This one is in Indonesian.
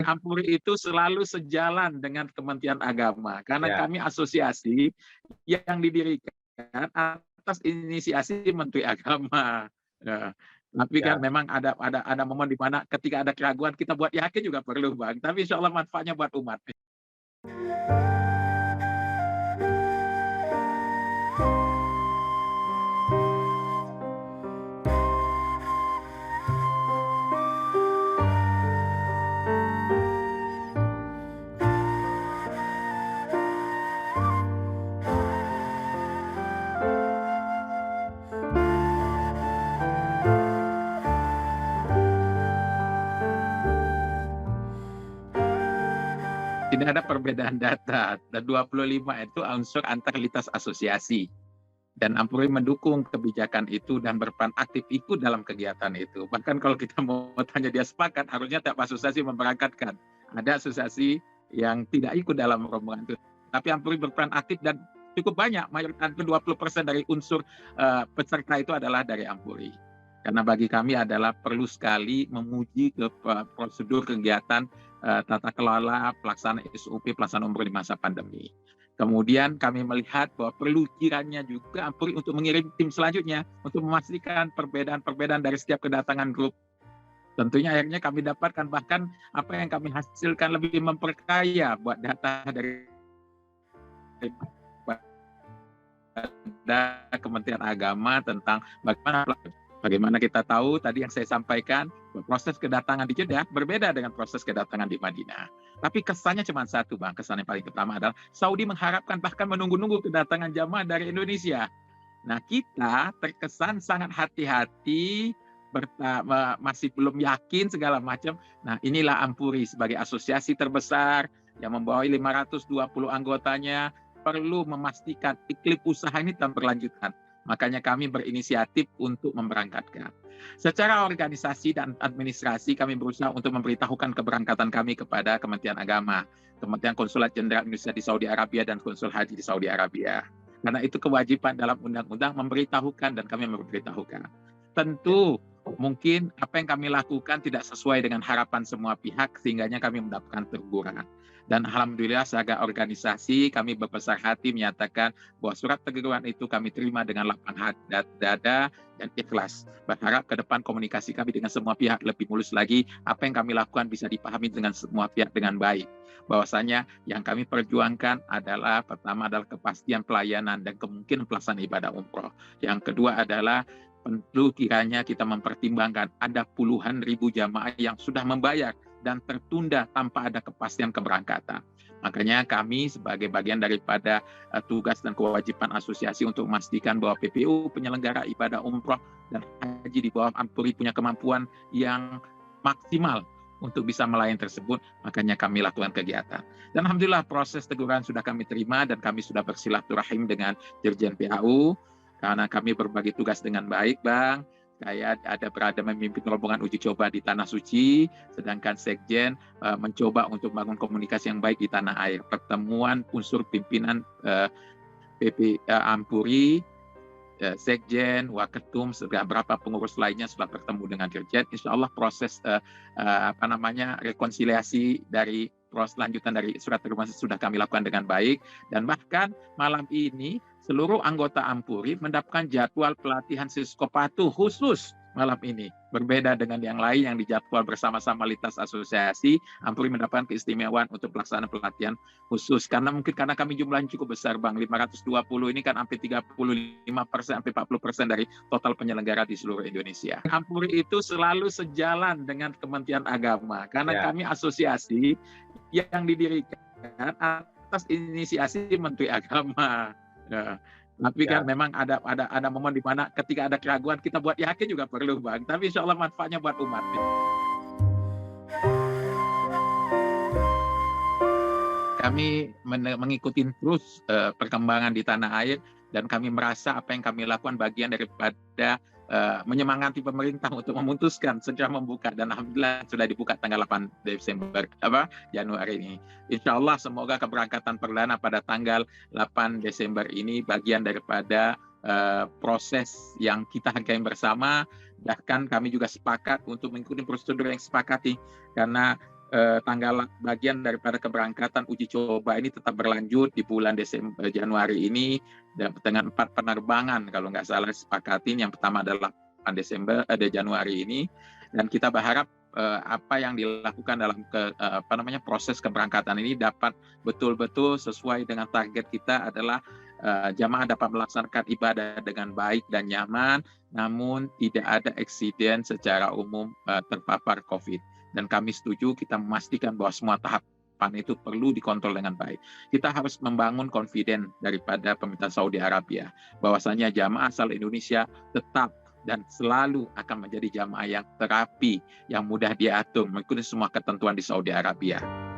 Ampuri itu selalu sejalan dengan Kementerian Agama karena Ya. kami asosiasi yang didirikan atas inisiasi Menteri Agama. Ya. Tapi kan Ya. memang ada momen di mana ketika ada keraguan kita buat yakin juga perlu, Bang. Tapi insya Allah manfaatnya buat umat. Tidak ada perbedaan data, dan 25 itu unsur antar lintas asosiasi. Dan Ampuri mendukung kebijakan itu dan berperan aktif ikut dalam kegiatan itu. Bahkan kalau kita mau tanya dia sepakat, harusnya tiap asosiasi memberangkatkan. Ada asosiasi yang tidak ikut dalam rombongan itu. Tapi Ampuri berperan aktif dan cukup banyak, mayoritas 20% dari unsur peserta itu adalah dari Ampuri. Karena bagi kami adalah perlu sekali memuji ke prosedur kegiatan tata kelola pelaksanaan SOP pelaksanaan umroh di masa pandemi. Kemudian kami melihat bahwa perlu kiranya juga Ampuri untuk mengirim tim selanjutnya untuk memastikan perbedaan-perbedaan dari setiap kedatangan grup. Tentunya akhirnya kami dapatkan bahkan apa yang kami hasilkan lebih memperkaya buat data dari Kementerian Agama tentang bagaimana kita tahu tadi yang saya sampaikan, proses kedatangan di Jeddah berbeda dengan proses kedatangan di Madinah. Tapi kesannya cuma satu, Bang. Kesan yang paling pertama adalah Saudi mengharapkan bahkan menunggu-nunggu kedatangan jamaah dari Indonesia. Nah, kita terkesan sangat hati-hati, masih belum yakin segala macam. Nah, inilah Ampuri sebagai asosiasi terbesar yang membawahi 520 anggotanya perlu memastikan iklim usaha ini tetap berlanjutkan. Makanya kami berinisiatif untuk memberangkatkan. Secara organisasi dan administrasi kami berusaha untuk memberitahukan keberangkatan kami kepada Kementerian Agama, Kementerian Konsulat Jenderal Indonesia di Saudi Arabia dan Konsul Haji di Saudi Arabia. Karena itu kewajiban dalam undang-undang memberitahukan dan kami memberitahukan. Tentu mungkin apa yang kami lakukan tidak sesuai dengan harapan semua pihak sehingganya kami mendapatkan teguran. Dan alhamdulillah sebagai organisasi kami berbesar hati menyatakan bahwa surat teguran itu kami terima dengan lapang hati, dada dan ikhlas. Berharap ke depan komunikasi kami dengan semua pihak lebih mulus lagi, apa yang kami lakukan bisa dipahami dengan semua pihak dengan baik. Bahwasanya yang kami perjuangkan adalah pertama adalah kepastian pelayanan dan kemungkinan pelaksanaan ibadah umroh. Yang kedua adalah perlu kiranya kita mempertimbangkan ada puluhan ribu jamaah yang sudah membayar dan tertunda tanpa ada kepastian keberangkatan. Makanya kami sebagai bagian daripada tugas dan kewajiban asosiasi untuk memastikan bahwa PPU penyelenggara ibadah umroh dan haji di bawah Ampuri punya kemampuan yang maksimal untuk bisa melayani tersebut, makanya kami lakukan kegiatan. Dan alhamdulillah proses teguran sudah kami terima dan kami sudah bersilaturahim dengan Dirjen PAU karena kami berbagi tugas dengan baik, Bang. Saya berada memimpin rombongan uji coba di Tanah Suci, sedangkan Sekjen mencoba untuk membangun komunikasi yang baik di tanah air. Pertemuan unsur pimpinan Ampuri, Sekjen, Waketum, beberapa pengurus lainnya sudah bertemu dengan Dirjen. Insya Allah proses rekonsiliasi dari proses lanjutan dari surat teguran sudah kami lakukan dengan baik. Dan bahkan malam ini seluruh anggota Ampuri mendapatkan jadwal pelatihan psikopatu khusus malam ini. Berbeda dengan yang lain yang dijadwal bersama-sama lintas asosiasi, Ampuri mendapatkan keistimewaan untuk pelaksanaan pelatihan khusus. Karena kami jumlahnya cukup besar, Bang. 520 ini kan hampir 35%, hampir 40% dari total penyelenggara di seluruh Indonesia. Ampuri itu selalu sejalan dengan Kementerian Agama. Karena kami asosiasi yang didirikan atas inisiasi Menteri Agama. Ya. Tapi kan memang ada momen di mana ketika ada keraguan kita buat yakin juga perlu, Bang. Tapi insya Allah manfaatnya buat umat. Kami mengikuti terus perkembangan di tanah air dan kami merasa apa yang kami lakukan bagian daripada menyemangati pemerintah untuk memutuskan segera membuka, dan alhamdulillah sudah dibuka tanggal 8 Desember Januari ini. Insya Allah semoga keberangkatan perdana pada tanggal 8 Desember ini bagian daripada proses yang kita hargai bersama. Bahkan kami juga sepakat untuk mengikuti prosedur yang sepakati, karena tanggal bagian daripada keberangkatan uji coba ini tetap berlanjut di bulan Desember Januari ini dengan 4 penerbangan kalau nggak salah sepakatin. Yang pertama adalah 8 Januari ini, dan kita berharap apa yang dilakukan dalam proses keberangkatan ini dapat betul-betul sesuai dengan target kita adalah jamaah dapat melaksanakan ibadah dengan baik dan nyaman, namun tidak ada eksiden secara umum terpapar COVID. Dan kami setuju kita memastikan bahwa semua tahapan itu perlu dikontrol dengan baik. Kita harus membangun confidence daripada pemerintah Saudi Arabia bahwasanya jamaah asal Indonesia tetap dan selalu akan menjadi jamaah yang terapi, yang mudah diatur mengikuti semua ketentuan di Saudi Arabia.